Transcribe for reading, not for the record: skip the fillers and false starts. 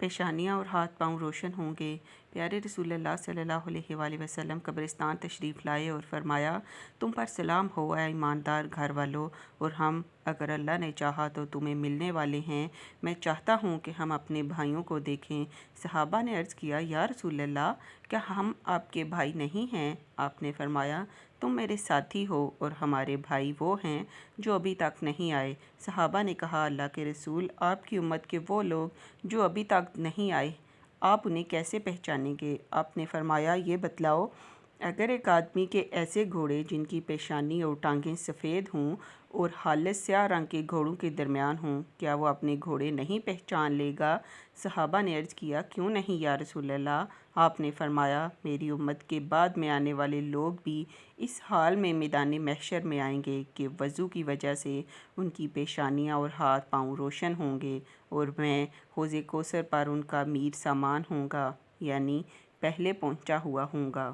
پیشانیاں اور ہاتھ پاؤں روشن ہوں گے۔ پیارے رسول اللہ صلی اللہ علیہ وآلہ وسلم قبرستان تشریف لائے اور فرمایا، تم پر سلام ہو اے ایماندار گھر والو، اور ہم اگر اللہ نے چاہا تو تمہیں ملنے والے ہیں۔ میں چاہتا ہوں کہ ہم اپنے بھائیوں کو دیکھیں۔ صحابہ نے عرض کیا، یا رسول اللہ، کیا ہم آپ کے بھائی نہیں ہیں؟ آپ نے فرمایا، تم میرے ساتھی ہو اور ہمارے بھائی وہ ہیں جو ابھی تک نہیں آئے۔ صحابہ نے کہا، اللہ کے رسول، آپ کی امت کے وہ لوگ جو ابھی تک نہیں آئے، آپ انہیں کیسے پہچانیں گے؟ آپ نے فرمایا، یہ بتلاؤ، اگر ایک آدمی کے ایسے گھوڑے جن کی پیشانی اور ٹانگیں سفید ہوں اور خالص سیاہ رنگ کے گھوڑوں کے درمیان ہوں، کیا وہ اپنے گھوڑے نہیں پہچان لے گا؟ صحابہ نے عرض کیا، کیوں نہیں یا رسول اللہ؟ آپ نے فرمایا، میری امت کے بعد میں آنے والے لوگ بھی اس حال میں میدان محشر میں آئیں گے کہ وضو کی وجہ سے ان کی پیشانیاں اور ہاتھ پاؤں روشن ہوں گے، اور میں حوض کوثر پر ان کا میر سامان ہوں گا، یعنی پہلے پہنچا ہوا ہوں گا۔